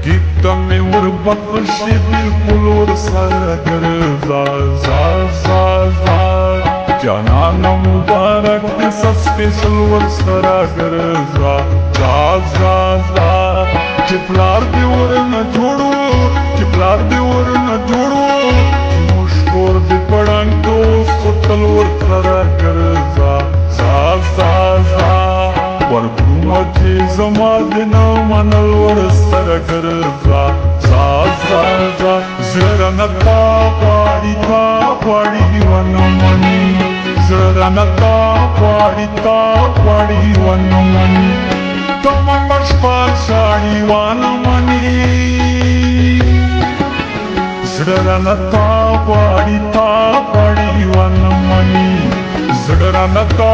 Kita mi urbat și bilkulur sargărza za za za Janana mubarak sa special ur sargărza za za za Chiplar de ur na jodu Chiplar de ur na jodu Mushkor de padang to sotal ur sargărza za za za Warkumachi zamadina manal ur sargărza za za za Zrana ta padi vanamani Zrana ta padi vanamani Tamamash pashadi vanamani Zrana ta padi vanamani Zrana ta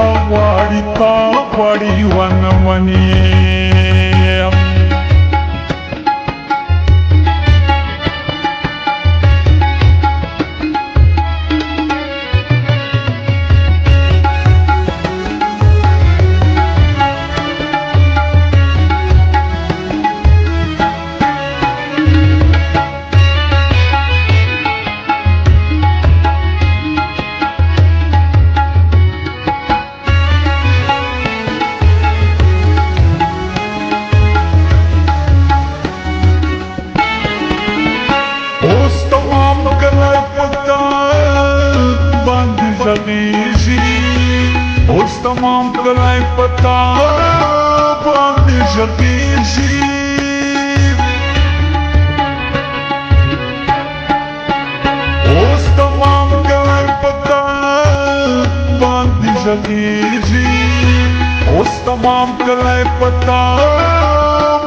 padi vanamani Os tamam kalai pata bandi jagiji Os tamam kalai pata bandi jagiji Os tamam kalai pata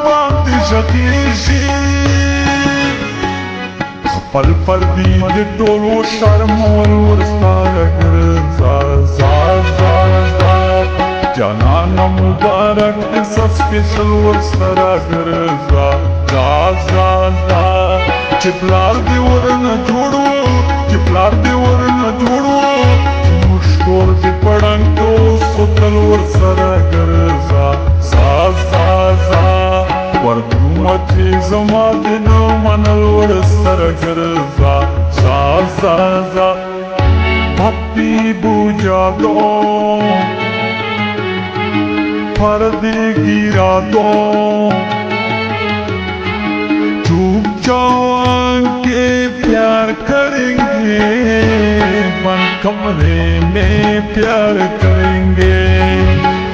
bandi jagiji Pal pardi de tolo sharmol urstagarza za za za Janana mubarak sa special urstagarza za za za Chiplar de ur na jodu Chiplar de ur na jodu Mushkor de padang to sotal urstagarza za za za Warkumachi zamadina manal ur sargărza za za za Papi bujado पर्दे गिरा दो चुप जवान के प्यार करेंगे बंद कमरे में प्यार करेंगे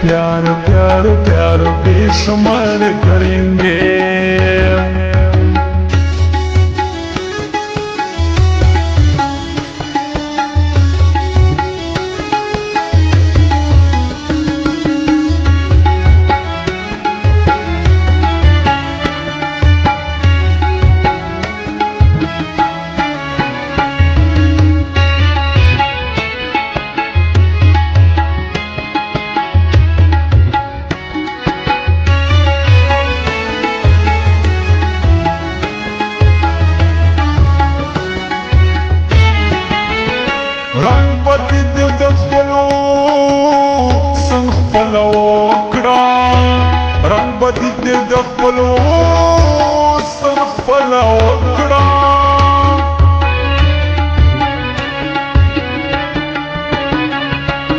प्यार प्यार प्यार बेशुमार करेंगे Rangpati de despelo sang palawakra Rangpati de despelo sang palawakra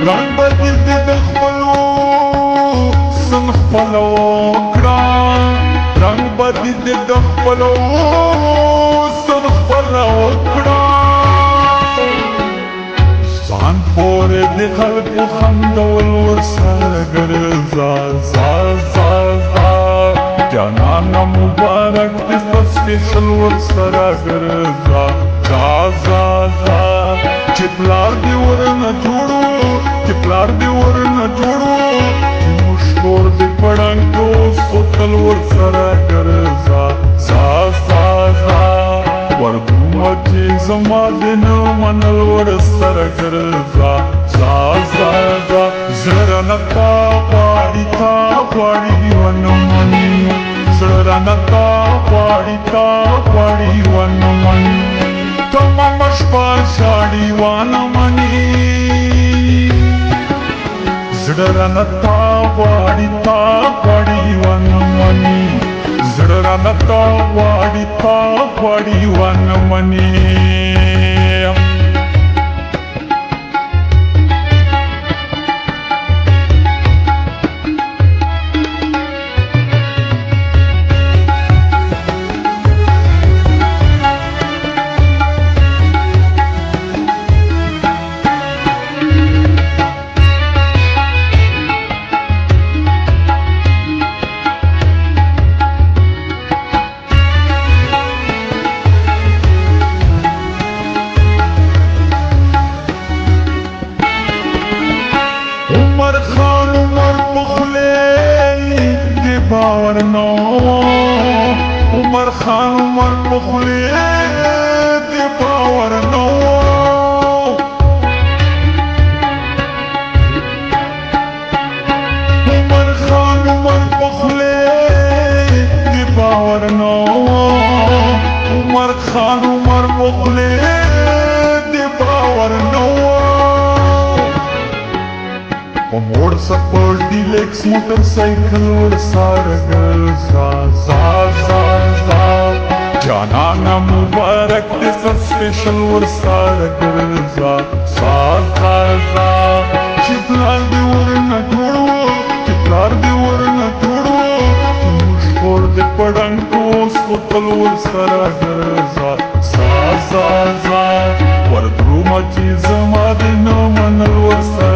Rangpati de despelo sang palawakra Rangpati de despelo sang palawakra San pore de khalqu khandol ur sargărza za za za Janana mubarak de special ur sargărza za za za Chiplar de ur na jodu Chiplar de ur na jodu Mushkor de padang to sotal ur sargărza za za za Warkumachi zamadina manal ur sargărza za za za Zrana ta padi vanamani Zrana ta padi vanamani Tamamash pashadi vanamani Zrana ta padi vanamani زړه تا غواړي ونه مني عمر خان عمر پخلی دی باور نو عمر خان عمر پخلی دی باور نو عمر خان عمر پخلی دی باور نو عمر خان عمر پخلی دی باور نو موڑ سپورٹ دی لیکس موٹر سائیکل ورسار گرزا جانانا مبارک دی سب سپیشل ورسار گرزا چپلار دی ورنا جوڑو مشکور دی پڑنکو سپتل ورسار گرزا وردرو ما چیز ما دی نو منل ورسار